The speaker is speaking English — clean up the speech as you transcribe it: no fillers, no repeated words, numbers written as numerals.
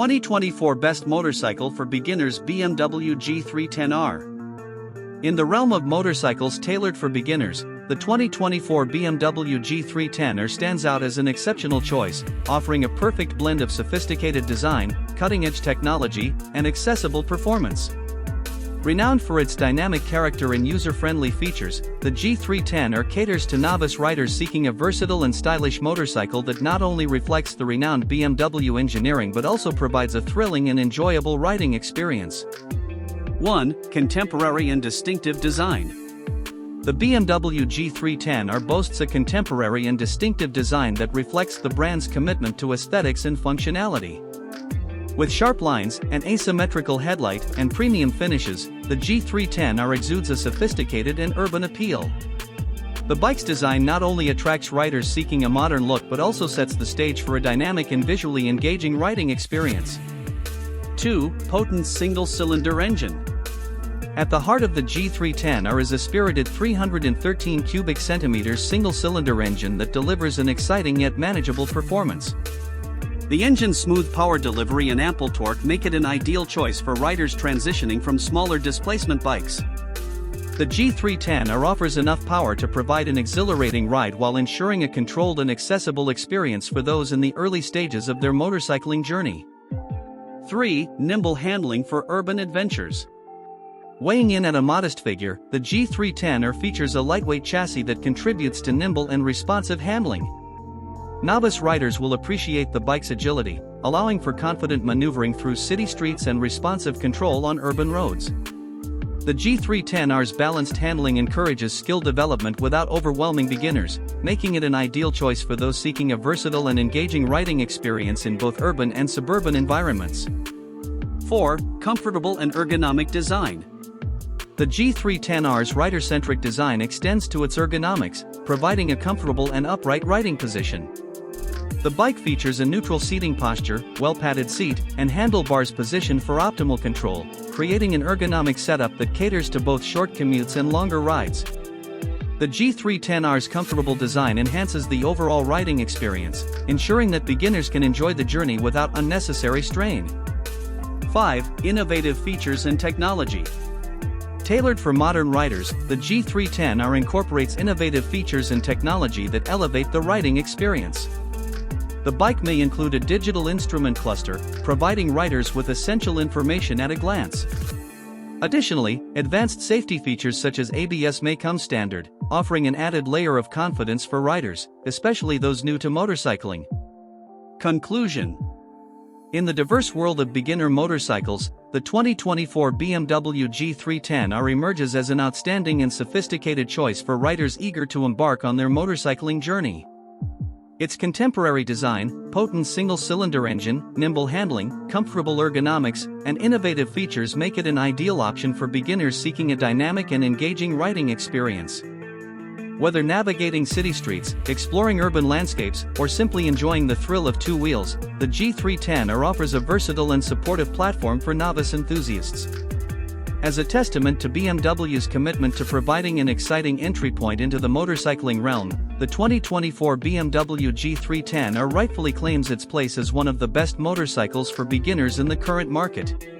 2024 Best Motorcycle for Beginners BMW G310R. In the realm of motorcycles tailored for beginners, the 2024 BMW G310R stands out as an exceptional choice, offering a perfect blend of sophisticated design, cutting-edge technology, and accessible performance. Renowned for its dynamic character and user-friendly features, the G310R caters to novice riders seeking a versatile and stylish motorcycle that not only reflects the renowned BMW engineering but also provides a thrilling and enjoyable riding experience. 1. Contemporary and distinctive design. The BMW G310R boasts a contemporary and distinctive design that reflects the brand's commitment to aesthetics and functionality. With sharp lines, an asymmetrical headlight, and premium finishes, the G310R exudes a sophisticated and urban appeal. The bike's design not only attracts riders seeking a modern look but also sets the stage for a dynamic and visually engaging riding experience. 2. Potent single-cylinder engine. At the heart of the G310R is a spirited 313 cubic centimeters single-cylinder engine that delivers an exciting yet manageable performance. The engine's smooth power delivery and ample torque make it an ideal choice for riders transitioning from smaller displacement bikes. The G310R offers enough power to provide an exhilarating ride while ensuring a controlled and accessible experience for those in the early stages of their motorcycling journey. 3. Nimble handling for urban adventures. Weighing in at a modest figure, the G310R features a lightweight chassis that contributes to nimble and responsive handling. Novice riders will appreciate the bike's agility, allowing for confident maneuvering through city streets and responsive control on urban roads. The G310R's balanced handling encourages skill development without overwhelming beginners, making it an ideal choice for those seeking a versatile and engaging riding experience in both urban and suburban environments. 4. Comfortable and ergonomic design. The G310R's rider-centric design extends to its ergonomics, providing a comfortable and upright riding position. The bike features a neutral seating posture, well-padded seat, and handlebars positioned for optimal control, creating an ergonomic setup that caters to both short commutes and longer rides. The G310R's comfortable design enhances the overall riding experience, ensuring that beginners can enjoy the journey without unnecessary strain. 5. Innovative features and technology. Tailored for modern riders, the G310R incorporates innovative features and technology that elevate the riding experience. The bike may include a digital instrument cluster, providing riders with essential information at a glance. Additionally, advanced safety features such as ABS may come standard, offering an added layer of confidence for riders, especially those new to motorcycling. Conclusion. In the diverse world of beginner motorcycles, the 2024 BMW G310R emerges as an outstanding and sophisticated choice for riders eager to embark on their motorcycling journey. Its contemporary design, potent single-cylinder engine, nimble handling, comfortable ergonomics, and innovative features make it an ideal option for beginners seeking a dynamic and engaging riding experience. Whether navigating city streets, exploring urban landscapes, or simply enjoying the thrill of two wheels, the G310R offers a versatile and supportive platform for novice enthusiasts. As a testament to BMW's commitment to providing an exciting entry point into the motorcycling realm, the 2024 BMW G310R rightfully claims its place as one of the best motorcycles for beginners in the current market.